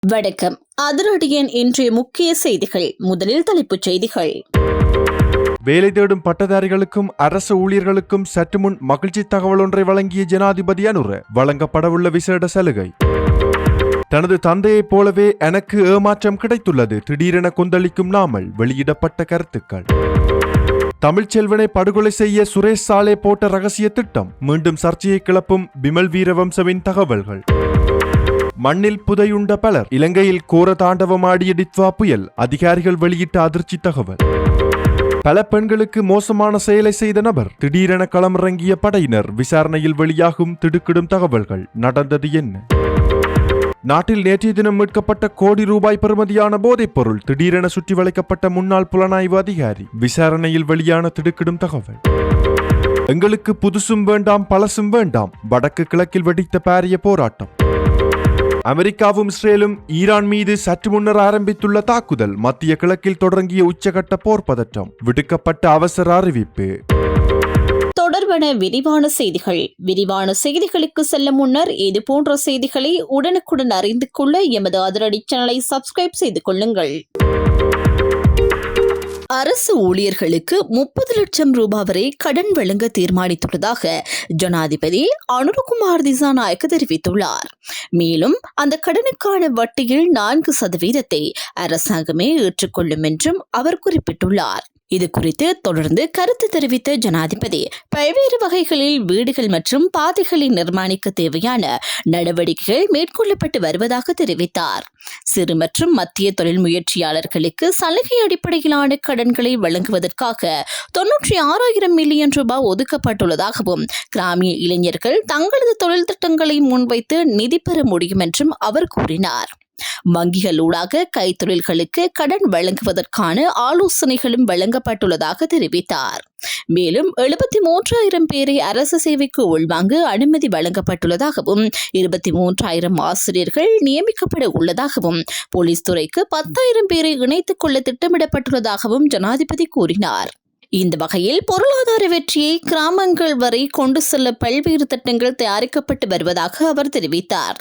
வணக்கம். அதிரடியின் இன்றைய முக்கிய செய்திகள். முதலில் தலைப்புச் செய்திகள். வேலை தேடும் பட்டதாரிகளுக்கும் அரசு ஊழியர்களுக்கும் சற்று முன் மகிழ்ச்சி தகவல் ஒன்றை வழங்கிய ஜனாதிபதி அனுர. வழங்கப்படவுள்ள விசேட சலுகை. தனது தந்தையைப் போலவே எனக்கு ஏமாற்றம் கிடைத்துள்ளது. திடீரென கொந்தளிக்கும் நாமல். வெளியிடப்பட்ட கருத்துக்கள். தமிழ்ச்செல்வனை படுகொலை செய்ய சுரேஷ் சாலே போட்ட ரகசிய திட்டம் மீண்டும் சர்ச்சையை கிளப்பும் பிமல் வீரவம்சவின் தகவல்கள். மண்ணில் புதையுண்ட பலர். இலங்கையில் கோர தாண்டவமாடிய டித்வா புயல். அதிகாரிகள் வெளியிட்ட அதிர்ச்சி தகவல். பல பெண்களுக்கு மோசமான செயலை செய்த நபர். திடீரென களமிறங்கிய படையினர். விசாரணையில் வெளியாகும் திடுக்கிடும் தகவல்கள். நடந்தது என்ன? நாட்டில் நேற்றைய தினம் மீட்கப்பட்ட கோடி ரூபாய் பெறுமதியான போதைப் பொருள். திடீரென சுற்றி வளைக்கப்பட்ட முன்னாள் புலனாய்வு அதிகாரி. விசாரணையில் வெளியான திடுக்கிடும் தகவல். எங்களுக்கு புதுசும் வேண்டாம் பழசும் வேண்டாம். வடக்கு கிழக்கில் வெடித்த பாரிய போராட்டம். அமெரிக்காவும் இஸ்ரேலும் ஈரான் மீது சற்று முன்னர் ஆரம்பித்துள்ள தாக்குதல். மத்திய கிழக்கில் தொடங்கிய உச்சகட்ட போர் பதற்றம். விடுக்கப்பட்ட அவசர அறிவிப்பு. தொடர்பான விரிவான செய்திகள். விரிவான செய்திகளுக்கு செல்ல முன்னர் இதுபோன்ற செய்திகளை உடனுக்குடன் அறிந்து கொள்ள எமது அதிரடி சேனலை சப்ஸ்கிரைப் செய்து கொள்ளுங்கள். அரசு ஊழியர்களுக்கு 30 லட்சம் ரூபாய் வரை கடன் வழங்க தீர்மானித்துள்ளதாக ஜனாதிபதி அனுரகுமார் திசாநாயக்க தெரிவித்துள்ளார். மேலும் அந்த கடனுக்கான வட்டியில் 4% அரசாங்கமே ஏற்றுக்கொள்ளும் என்றும் அவர் குறிப்பிட்டுள்ளார். இது குறித்து தொடர்ந்து கருத்து தெரிவித்த ஜனாதிபதி பல்வேறு வகைகளில் வீடுகள் மற்றும் பாதைகளை நிர்மாணிக்க தேவையான நடவடிக்கைகள் மேற்கொள்ளப்பட்டு வருவதாக தெரிவித்தார். சிறு மற்றும் மத்திய தொழில் முயற்சியாளர்களுக்கு சலுகை அடிப்படையிலான கடன்களை வழங்குவதற்காக 96,000 மில்லியன் ரூபாய் ஒதுக்கப்பட்டுள்ளதாகவும் கிராமிய இளைஞர்கள் தங்களது தொழில் திட்டங்களை முன்வைத்து நிதி பெற முடியும் என்றும் அவர் கூறினார். வங்கிகளூடாக கைத்தொழில்களுக்கு கடன் வழங்குவதற்கான ஆலோசனைகளும் வழங்கப்பட்டுள்ளதாக தெரிவித்தார். மேலும் 73,000 பேரை அரசு சேவைக்கு உள்வாங்க அனுமதி வழங்கப்பட்டுள்ளதாகவும் 23,000 ஆசிரியர்கள் நியமிக்கப்பட உள்ளதாகவும் போலீஸ் துறைக்கு 10,000 பேரை இணைத்துக் கொள்ள திட்டமிடப்பட்டுள்ளதாகவும் ஜனாதிபதி கூறினார். இந்த வகையில் பொருளாதார வெற்றியை கிராமங்கள் வரை கொண்டு செல்ல பல்வேறு திட்டங்கள் தயாரிக்கப்பட்டு வருவதாக அவர் தெரிவித்தார்.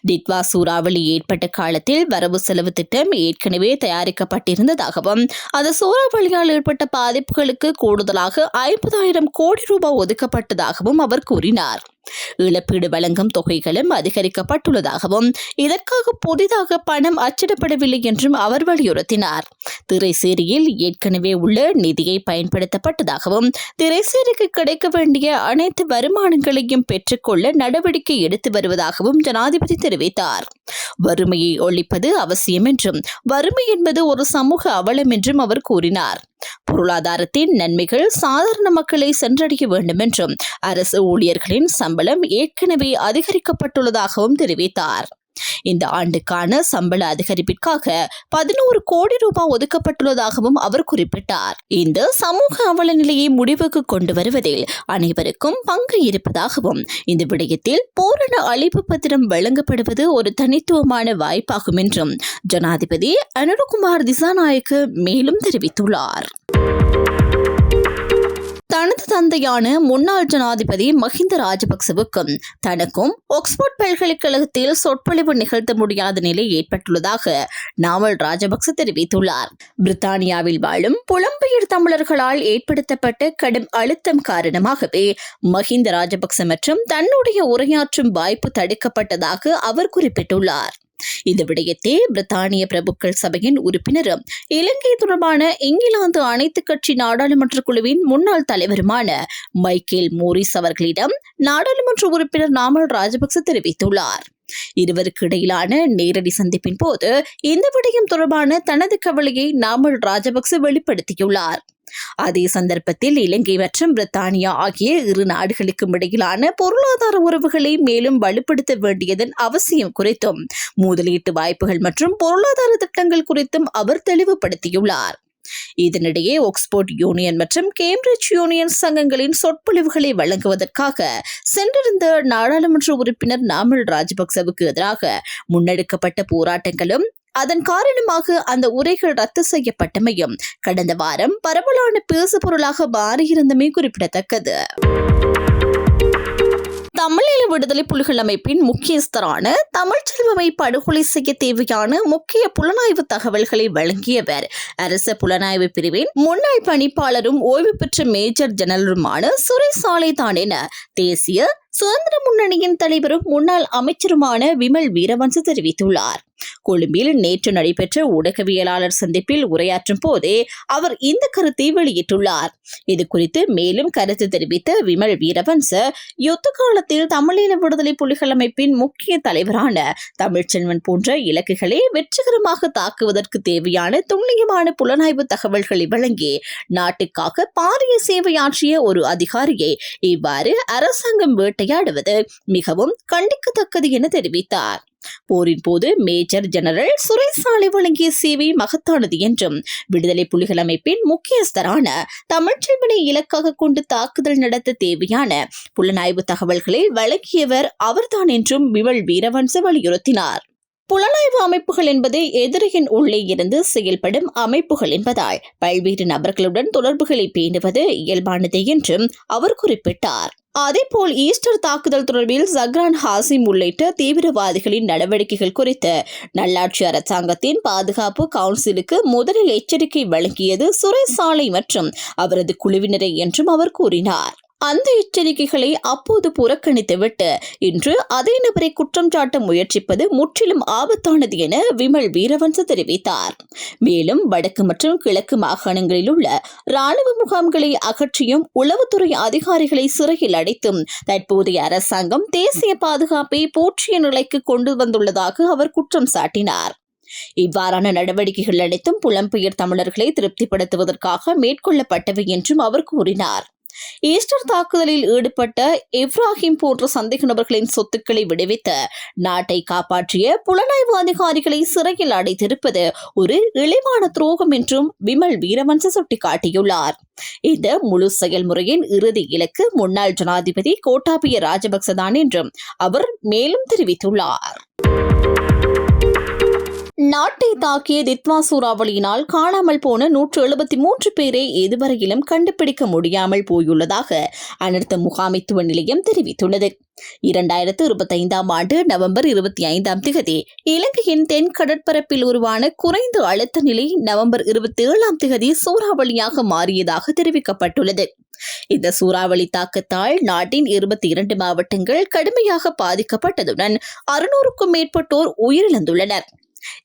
டிட்வா சூறாவளி ஏற்பட்ட காலத்தில் வரவு செலவு திட்டம் ஏற்கனவே தயாரிக்கப்பட்டிருந்ததாகவும் அந்த சூறாவளியால் ஏற்பட்ட பாதிப்புகளுக்கு கூடுதலாக 50,000 கோடி ரூபாய் ஒதுக்கப்பட்டதாகவும் அவர் கூறினார். இழப்பீடு வழங்கும் தொகைகளும் அதிகரிக்கப்பட்டுள்ளதாகவும் இதற்காக புதிதாக பணம் அச்சிடப்படவில்லை என்றும் அவர் வலியுறுத்தினார். திரைசேரியில் ஏற்கனவே உள்ள நிதியை பயன்படுத்தப்பட்டதாகவும் திரைசேரிக்கு கிடைக்க வேண்டிய அனைத்து வருமானங்களையும் பெற்றுக்கொள்ள நடவடிக்கை எடுத்து வருவதாகவும் ஜனாதிபதி தெரிவித்தார். வறுமையை ஒழிப்பது அவசியம் என்றும் வறுமை என்பது ஒரு சமூக அவலம் என்றும் அவர் கூறினார். பொருளாதாரத்தின் நன்மைகள் சாதாரண மக்களை சென்றடைய வேண்டும் என்றும் அரசு ஊழியர்களின் சம்பளம் ஏற்கனவே அதிகரிக்கப்பட்டுள்ளதாகவும் தெரிவித்தார். இந்த ஆண்டுக்கான சம்பள அதிகரிப்பிற்காக 11 கோடி ரூபாய் ஒதுக்கப்பட்டுள்ளதாகவும் அவர் குறிப்பிட்டார். இந்த சமூக அவல நிலையை முடிவுக்கு கொண்டு வருவதில் அனைவருக்கும் பங்கு இருப்பதாகவும் இந்த விடயத்தில் பூரண அளிப்பு பத்திரம் வழங்கப்படுவது ஒரு தனித்துவமான வாய்ப்பாகும் என்றும் ஜனாதிபதி அனுரகுமார் திசாநாயக்க மேலும் தெரிவித்துள்ளார். தனது தந்தையான முன்னாள் ஜனாதிபதி மஹிந்த ராஜபக்சவுக்கும் தனக்கும் ஆக்ஸ்போர்ட் பல்கலைக்கழகத்தில் சொற்பொழிவு நிகழ்த்த முடியாத நிலை ஏற்பட்டுள்ளதாக நாமல் ராஜபக்ச தெரிவித்துள்ளார். பிரித்தானியாவில் வாழும் புலம்பெயர் தமிழர்களால் ஏற்படுத்தப்பட்ட கடும் அழுத்தம் காரணமாகவே மஹிந்த ராஜபக்ச மற்றும் தன்னுடைய உரையாற்றும் வாய்ப்பு தடுக்கப்பட்டதாக அவர் குறிப்பிட்டுள்ளார். இந்த விடயத்தை பிரித்தானிய பிரபுக்கள் சபையின் உறுப்பினரும் இலங்கை தொடர்பான இங்கிலாந்து அனைத்து கட்சி நாடாளுமன்ற குழுவின் முன்னாள் தலைவருமான மைக்கேல் மோரிஸ் அவர்களிடம் நாடாளுமன்ற உறுப்பினர் நாமல் ராஜபக்ச தெரிவித்துள்ளார். இருவருக்கு இடையிலான நேரடி சந்திப்பின் போது இந்த விடயம் தொடர்பான தனது கவலையை நாமல் ராஜபக்ச வெளிப்படுத்தியுள்ளார். அதே சந்தர்ப்பத்தில் இலங்கை மற்றும் பிரித்தானியா ஆகிய இரு நாடுகளுக்கும் இடையிலான பொருளாதார உறவுகளை மேலும் வலுப்படுத்த வேண்டியதன் அவசியம் குறித்தும் முதலீட்டு வாய்ப்புகள் மற்றும் பொருளாதார திட்டங்கள் குறித்தும் அவர் தெளிவுபடுத்தியுள்ளார். இதனிடையே ஆக்ஸ்போர்ட் யூனியன் மற்றும் கேம்பிரிட்ஜ் யூனியன் சங்கங்களின் சொற்பொழிவுகளை வழங்குவதற்காக சென்றிருந்த நாடாளுமன்ற உறுப்பினர் நாமல் ராஜபக்சவுக்கு எதிராக முன்னெடுக்கப்பட்ட போராட்டங்களும் அதன் காரணமாக அந்த உரைகள் ரத்து செய்யப்பட்டமையும் கடந்த வாரம் பரவலான பேசுபொருளாக மாறியிருந்தமை குறிப்பிடத்தக்கது. தமிழீழ விடுதலை புலிகள் அமைப்பின் முக்கியஸ்தரான தமிழ்ச்செல்வமை படுகொலை செய்ய தேவையான முக்கிய புலனாய்வு தகவல்களை வழங்கியவர் அரச புலனாய்வு பிரிவின் முன்னாள் பணிப்பாளரும் ஓய்வு பெற்ற மேஜர் ஜெனரலுமான சுரேஷ் சாலைதான் என தேசிய சுதந்திர முன்னணியின் தலைவரும் முன்னாள் அமைச்சருமான விமல் வீரவன்ச தெரிவித்துள்ளார். கொழும்பில் நேற்று நடைபெற்ற ஊடகவியலாளர் சந்திப்பில் உரையாற்றும் போதே அவர் இந்த கருத்தை வெளியிட்டுள்ளார். இது குறித்து மேலும் கருத்து தெரிவித்த விமல் வீரவன்ச, யுத்த காலத்தில் தமிழீழ விடுதலை புலிகள் அமைப்பின் முக்கிய தலைவரான தமிழ்ச்செல்வன் போன்ற இலக்குகளை வெற்றிகரமாக தாக்குவதற்கு தேவையான துல்லியமான புலனாய்வு தகவல்களை வழங்கி நாட்டுக்காக பாரிய சேவையாற்றிய ஒரு அதிகாரியை இவ்வாறு அரசாங்கம் வேட்டையாடுவது மிகவும் கண்டிக்கத்தக்கது என தெரிவித்தார். போரின் போது மேஜர் ஜெனரல் சுரேஷ் சாலை வழங்கிய சேவை மகத்தானது என்றும் விடுதலை புலிகள் அமைப்பின் முக்கியஸ்தரான தமிழ்ச்செல்வனை இலக்காக கொண்டு தாக்குதல் நடத்த தேவையான புலனாய்வு தகவல்களை வழங்கியவர் அவர்தான் என்றும் விமல் வீரவன்ச வலியுறுத்தினார். புலனாய்வு அமைப்புகள் என்பது எதிரியின் உள்ளே இருந்து செயல்படும் அமைப்புகள் என்பதால் பல்வேறு நபர்களுடன் தொடர்புகளை பேணுவது இயல்பானது என்றும் அவர் குறிப்பிட்டார். அதேபோல் ஈஸ்டர் தாக்குதல் தொடர்பில் ஜக்ரான் ஹாசிம் உள்ளிட்ட தீவிரவாதிகளின் நடவடிக்கைகள் குறித்து நல்லாட்சி அரசாங்கத்தின் பாதுகாப்பு கவுன்சிலுக்கு முதலில் எச்சரிக்கை வழங்கியது சுரேஷ் சாலை மற்றும் அவரது குழுவினரை என்றும் அவர் கூறினார். அந்த எச்சரிக்கைகளை அப்போது புறக்கணித்துவிட்டு இன்று அதே நபரை குற்றம் சாட்ட முயற்சிப்பது முற்றிலும் ஆபத்தானது என விமல் வீரவன்ச தெரிவித்தார். மேலும் வடக்கு மற்றும் கிழக்கு மாகாணங்களில் உள்ள ராணுவ முகாம்களை அகற்றியும் உளவுத்துறை அதிகாரிகளை சிறையில் அடைத்தும் தற்போதைய அரசாங்கம் தேசிய பாதுகாப்பை போற்றிய நிலைக்கு கொண்டு வந்துள்ளதாக அவர் குற்றம் சாட்டினார். இவ்வாறான நடவடிக்கைகள் அனைத்தும் புலம்பெயர் தமிழர்களை திருப்திப்படுத்துவதற்காக மேற்கொள்ளப்பட்டவை என்றும் அவர் கூறினார். ஈஸ்டர் தாக்குதலில் ஈடுபட்ட இப்ராஹிம் போன்ற சந்தேக நபர்களின் சொத்துக்களை விடுவித்து நாட்டை காப்பாற்றிய புலனாய்வு அதிகாரிகளை சிறையில் அடைத்திருப்பது ஒரு இழிவான துரோகம் என்றும் விமல் வீரவன்ச சுட்டிக்காட்டியுள்ளார். இந்த முழு செயல்முறையின் இறுதி இலக்கு முன்னாள் ஜனாதிபதி கோட்டாபய ராஜபக்சதான் என்றும் அவர் மேலும் தெரிவித்துள்ளார். நாட்டை தாக்கிய தித்வா சூறாவளியினால் காணாமல் போன 173 பேரை இதுவரையிலும் கண்டுபிடிக்க முடியாமல் போயுள்ளதாக அனர்த்த முகாமைத்துவ நிலையம் தெரிவித்துள்ளது. 2025 ஆண்டு நவம்பர் 25 இலங்கையின் தென் கடற்பரப்பில் உருவான குறைந்த அழுத்த நிலை நவம்பர் 27 சூறாவளியாக மாறியதாக தெரிவிக்கப்பட்டுள்ளது. இந்த சூறாவளி தாக்கத்தால் நாட்டின் 22 மாவட்டங்கள் கடுமையாக பாதிக்கப்பட்டதுடன் 600க்கும் மேற்பட்டோர் உயிரிழந்துள்ளனர்.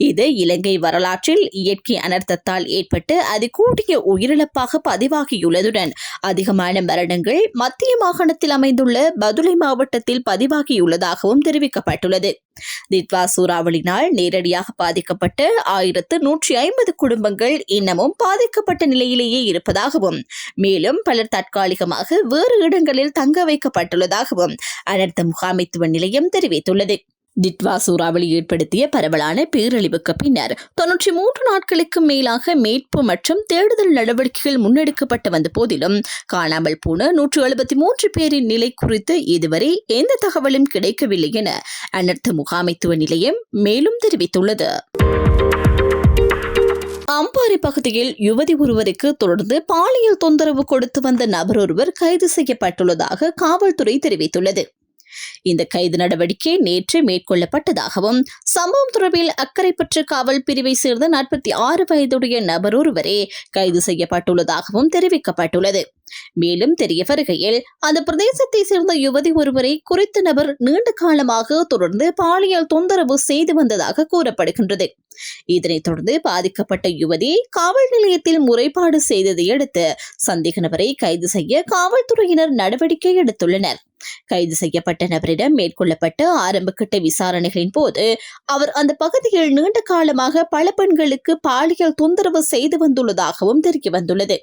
இது இலங்கை வரலாற்றில் இயற்கை அனர்த்தத்தால் ஏற்பட்டு அதிகூடிய உயிரிழப்பாக பதிவாகியுள்ளதுடன் அதிகமான மரணங்கள் மத்திய மாகாணத்தில் அமைந்துள்ள பதுளை மாவட்டத்தில் பதிவாகியுள்ளதாகவும் தெரிவிக்கப்பட்டுள்ளது. தித்வா சூறாவளியினால் நேரடியாக பாதிக்கப்பட்ட 1150 குடும்பங்கள் இன்னமும் பாதிக்கப்பட்ட நிலையிலேயே இருப்பதாகவும் மேலும் பலர் தற்காலிகமாக வேறு இடங்களில் தங்க வைக்கப்பட்டுள்ளதாகவும் அனர்த்த முகாமைத்துவ நிலையம் தெரிவித்துள்ளது. தித்வா சூறாவளி ஏற்படுத்திய பரவலான பேரழிவுக்கு பின்னர் 93 நாட்களுக்கு மேலாக மீட்பு மற்றும் தேடுதல் நடவடிக்கைகள் முன்னெடுக்கப்பட்டு வந்த போதிலும் காணாமல் போன 173 பேரின் நிலை குறித்து இதுவரை எந்த தகவலும் கிடைக்கவில்லை என அனர்த்த முகாமைத்துவ நிலையம் மேலும் தெரிவித்துள்ளது. அம்பாறை பகுதியில் யுவதி ஒருவருக்கு தொடர்ந்து பாலியல் தொந்தரவு கொடுத்து வந்த நபர் ஒருவர் கைது செய்யப்பட்டுள்ளதாக காவல்துறை தெரிவித்துள்ளது. இந்த கைது நடவடிக்கை நேற்று மேற்கொள்ளப்பட்டதாகவும் சம்பவம் தொடர்பில் அக்கரைப்பற்று காவல் பிரிவை சேர்ந்த 46 வயதுடைய நபர் ஒருவரே கைது செய்யப்பட்டுள்ளதாகவும் தெரிவிக்கப்பட்டுள்ளது. மேலும் தெரிய வருகையில் அந்த பிரதேசத்தை சேர்ந்த யுவதி ஒருவரை குறித்த நபர் நீண்ட காலமாக தொடர்ந்து பாலியல் தொந்தரவு செய்து வந்ததாக கூறப்படுகின்றது. இதனைத் தொடர்ந்து பாதிக்கப்பட்ட யுவதி காவல் நிலையத்தில் முறைப்பாடு செய்ததை அடுத்து சந்தேக நபரை கைது செய்ய காவல்துறையினர் நடவடிக்கை எடுத்துள்ளனர். கைது செய்யப்பட்ட நபரிடம் மேற்கொள்ளப்பட்ட ஆரம்பகட்ட விசாரணைகளின் போது அவர் அந்த பகுதியில் நீண்ட காலமாக பல பெண்களுக்கு பாலியல் தொந்தரவு செய்து வந்துள்ளதாகவும் தெரிய வந்துள்ளது.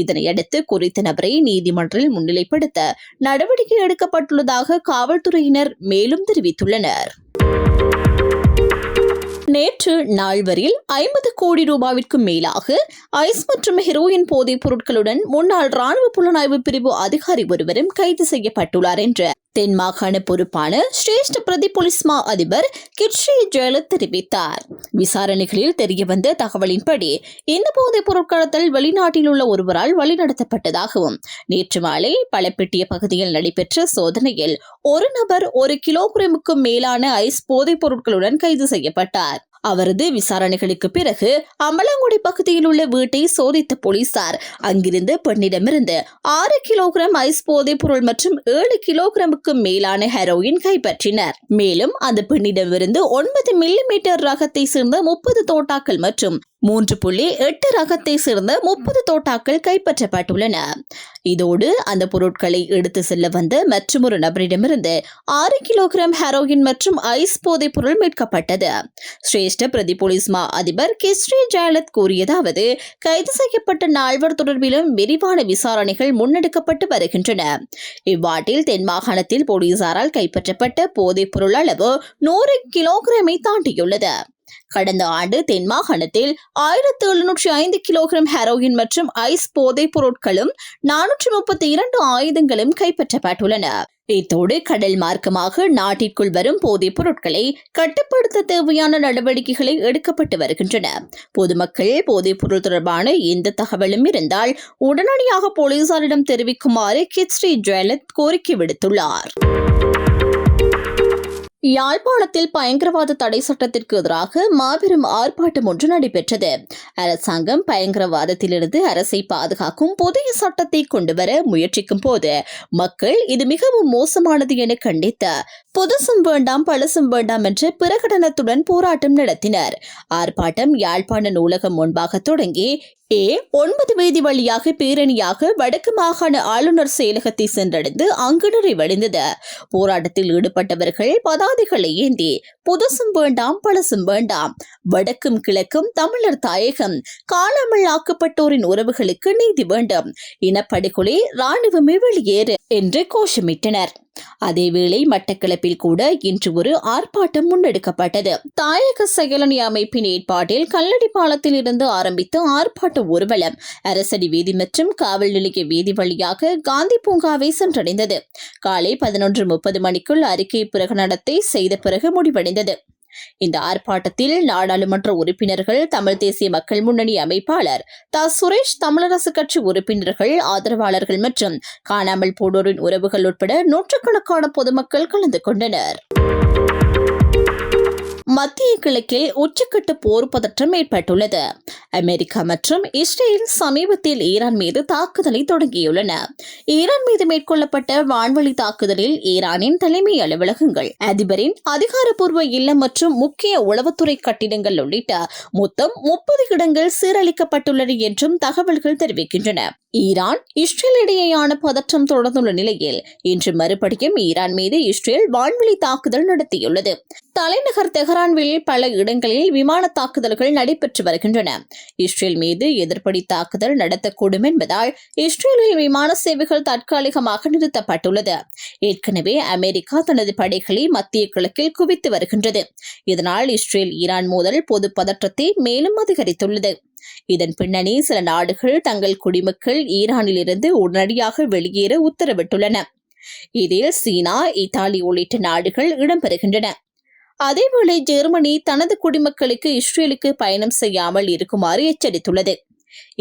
இதனையடுத்து குறித்த நபரை நீதிமன்றில் முன்னிலைப்படுத்த நடவடிக்கை எடுக்கப்பட்டுள்ளதாக காவல்துறையினர் மேலும் தெரிவித்துள்ளனர். நேற்று நால்வரில் 50 கோடி ரூபாவிற்கும் மேலாக ஐஸ் மற்றும் ஹெரோயின் போதைப் பொருட்களுடன் முன்னாள் ராணுவ புலனாய்வு பிரிவு அதிகாரி ஒருவரும் கைது செய்யப்பட்டுள்ளார் என்று தென் மாகாண பொறுப்பான சிரேஷ்ட பிரதி போலீஸ் மா அதிபர் கிட்ஸ்ரீ ஜெயலலிதா தெரிவித்தார். விசாரணைகளில் தெரியவந்த தகவலின்படி இந்த போதைப் பொருட்கடத்தல் வெளிநாட்டில் உள்ள ஒருவரால் வழிநடத்தப்பட்டதாகவும் நேற்று மாலை பலப்பெட்டிய பகுதியில் நடைபெற்ற சோதனையில் ஒரு நபர் 1 கிலோகிராமுக்கும் மேலான ஐஸ் போதைப் பொருட்களுடன் கைது செய்யப்பட்டார். அவரது விசாரணைகளுக்கு பிறகு அம்பலாங்குடி பகுதியில் உள்ள வீட்டை சோதித்த போலீசார் அங்கிருந்து பெண்ணிடமிருந்து 6 கிலோகிராம் ஐஸ் போதைப் பொருள் மற்றும் 7 கிலோகிராமுக்கு மேலான ஹெரோயின் கைப்பற்றினர். மேலும் அந்த பெண்ணிடமிருந்து 9 மில்லிமீட்டர் ரகத்தை சேர்ந்த 30 தோட்டாக்கள் மற்றும் 3.8 ரகத்தை சேர்ந்த 30 தோட்டாக்கள் கைப்பற்றப்பட்டுள்ளன. இதோடு அந்த பொருட்களை எடுத்து செல்ல வந்த மற்றொரு நபரிடமிருந்து 6 கிலோகிராம் ஹெரோயின் மற்றும் ஐஸ் போதைப் பொருள் மீட்கப்பட்டது. சிரேஷ்ட பிரதி போலீஸ் மா அதிபர் கிட்ஸ்ரீ ஜெயலலிதா கூறியதாவது, கைது செய்யப்பட்ட 4 தொடர்பிலும் விரிவான விசாரணைகள் முன்னெடுக்கப்பட்டு வருகின்றன. இவ்வாட்டில் தென் மாகாணத்தில் போலீசாரால் கைப்பற்றப்பட்ட போதைப் பொருள் அளவு 100 கிலோகிராமை தாண்டியுள்ளது. கடந்த ஆண்டு தென் மாகாணத்தில் 1705 கிலோகிராம் ஹெரோயின் மற்றும் ஐஸ் போதைப் பொருட்களும் 432 ஆயுதங்களும் கைப்பற்றப்பட்டுள்ளன. இத்தோடு கடல் மார்க்கமாக நாட்டிற்குள் வரும் போதைப் பொருட்களை கட்டுப்படுத்த தேவையான நடவடிக்கைகளை எடுக்கப்பட்டு வருகின்றன. பொதுமக்கள் போதைப் பொருள் தொடர்பான எந்த தகவலும் இருந்தால் உடனடியாக போலீசாரிடம் தெரிவிக்குமாறு கிட்ஸ்ரீ ஜெயலலிதா கோரிக்கை விடுத்துள்ளார். யாழ்ப்பாணத்தில் பயங்கரவாத தடை சட்டத்திற்கு எதிராக மாபெரும் ஆர்ப்பாட்டம் ஒன்று நடைபெற்றது. அரசாங்கம் பயங்கரவாதத்திலிருந்து அரசை பாதுகாக்கும் புதிய சட்டத்தை கொண்டுவர முயற்சிக்கும் போது மக்கள் இது மிகவும் மோசமானது என கண்டித்து புதுசும் வேண்டாம் பழசும் வேண்டாம் என்ற பிரகடனத்துடன் போராட்டம் நடத்தினர். ஆர்ப்பாட்டம் யாழ்ப்பாண நூலகம் முன்பாக தொடங்கி 9 வீதி வழியாக பேரணியாக வடக்கு மாகாண ஆளுநர் செயலகத்தை சென்றடைந்து அங்கு நிறைவடைந்தது. போராட்டத்தில் ஈடுபட்டவர்கள் பதாதைகளை ஏந்தி புதுசும் வேண்டாம் பழசும் வேண்டாம், வடக்கும் கிழக்கும் தமிழர் தாயகம், காணாமல் ஆக்கப்பட்டோரின் உறவுகளுக்கு நீதி வேண்டும், இனப்படுகொலை ராணுவமே வெளியேறு என்று கோஷமிட்டனர். அதேவேளை மட்டக்களப்பில் கூட இன்று ஒரு ஆர்ப்பாட்டம் முன்னெடுக்கப்பட்டது. தாயக செயலணி அமைப்பின் ஏற்பாட்டில் கல்லடி பாலத்தில் இருந்து ஆரம்பித்த ஆர்ப்பாட்ட ஊர்வலம் அரசடி வீதி மற்றும் காவல் நிலைய வீதி வழியாக காந்தி பூங்காவை சென்றடைந்தது. காலை 11:30 மணிக்குள் அறிக்கை பிரகடனத்தை செய்த பிறகு முடிவடைந்தது. இந்த ஆர்ப்பாட்டத்தில் நாடாளுமன்ற உறுப்பினர்கள், தமிழ் தேசிய மக்கள் முன்னணி அமைப்பாளர் சுரேஷ், தமிழரசு கட்சி உறுப்பினர்கள், ஆதரவாளர்கள் மற்றும் காணாமல் போனோரின் உறவுகள் உட்பட நூற்றுக்கணக்கான பொதுமக்கள் கலந்து கொண்டனர். மத்திய கிழக்கில் உச்சக்கட்ட போர் பதற்றம் ஏற்பட்டுள்ளது. அமெரிக்கா மற்றும் இஸ்ரேல் சமீபத்தில் ஈரான் மீது தாக்குதலை தொடங்கியுள்ளன. ஈரான் மீது மேற்கொள்ளப்பட்ட வான்வழி தாக்குதலில் ஈரானின் தலைமை அலுவலகங்கள், அதிபரின் அதிகாரப்பூர்வ இல்லம் மற்றும் முக்கிய உளவுத்துறை கட்டிடங்கள் உள்ளிட்ட மொத்தம் 30 இடங்கள் சீரழிக்கப்பட்டுள்ளன என்றும் தகவல்கள் தெரிவிக்கின்றன. ஈரான் இஸ்ரேல் இடையேயான பதற்றம் தொடர்ந்துள்ள நிலையில் இன்று மறுபடியும் ஈரான் மீது இஸ்ரேல் வான்வழி தாக்குதல் நடத்தியுள்ளது. தலைநகர் தெஹ்ரானில் பல இடங்களில் விமான தாக்குதல்கள் நடைபெற்று வருகின்றன. இஸ்ரேல் மீது எதிர்ப்படி தாக்குதல் நடத்தக்கூடும் என்பதால் இஸ்ரேலில் விமான சேவைகள் தற்காலிகமாக நிறுத்தப்பட்டுள்ளது. ஏற்கனவே அமெரிக்கா தனது படைகளை மத்திய கிழக்கில் குவித்து வருகின்றது. இதனால் இஸ்ரேல் ஈரான் மோதல் பொது பதற்றத்தை மேலும் அதிகரித்துள்ளது. இதன் பின்னணி சில நாடுகள் தங்கள் குடிமக்கள் ஈரானிலிருந்து உடனடியாக வெளியேற உத்தரவிட்டுள்ளன. இதில் சீனா, இத்தாலி உள்ளிட்ட நாடுகள் இடம்பெறுகின்றன. அதேவேளை ஜெர்மனி தனது குடிமக்களுக்கு இஸ்ரேலுக்கு பயணம் செய்யாமல் இருக்குமாறு எச்சரித்துள்ளது.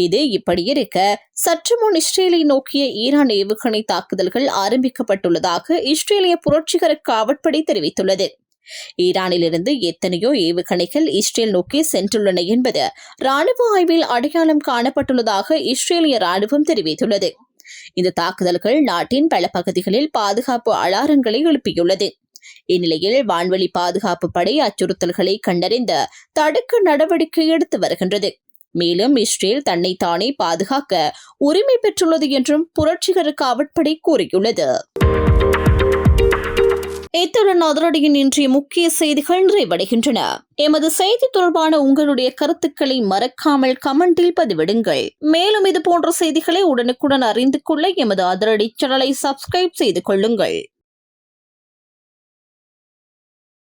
இது இப்படி இருக்க சற்று முன் இஸ்ரேலை நோக்கிய ஈரான் ஏவுகணை தாக்குதல்கள் ஆரம்பிக்கப்பட்டுள்ளதாக இஸ்ரேலிய புரட்சிகர காவற்படை தெரிவித்துள்ளது. ஈரானிலிருந்து எத்தனையோ ஏவுகணைகள் இஸ்ரேல் நோக்கி சென்றுள்ளன என்பது ராணுவ ஆய்வில் அடையாளம் காணப்பட்டுள்ளதாக இஸ்ரேலிய ராணுவம் தெரிவித்துள்ளது. இந்த தாக்குதல்கள் நாட்டின் பல பகுதிகளில் பாதுகாப்பு அலாரங்களை எழுப்பியுள்ளது. இந்நிலையில் வான்வழி பாதுகாப்பு படை அச்சுறுத்தல்களை கண்டறிந்து தடுக்க நடவடிக்கை எடுத்து வருகின்றது. மேலும் இஸ்ரேல் தன்னை தானே பாதுகாக்க உரிமை பெற்றுள்ளது என்றும் புரட்சிகர காவற்படை கூறியுள்ளது. இத்துடன் அதிரடியின் இன்றைய முக்கிய செய்திகள் நிறைவடைகின்றன. எமது செய்தி தொடர்பான உங்களுடைய கருத்துக்களை மறக்காமல் கமெண்டில் பதிவிடுங்கள். மேலும் இது போன்ற செய்திகளை உடனுக்குடன் அறிந்து கொள்ள எமது அதிரடி சேனலை சப்ஸ்கிரைப் செய்து கொள்ளுங்கள்.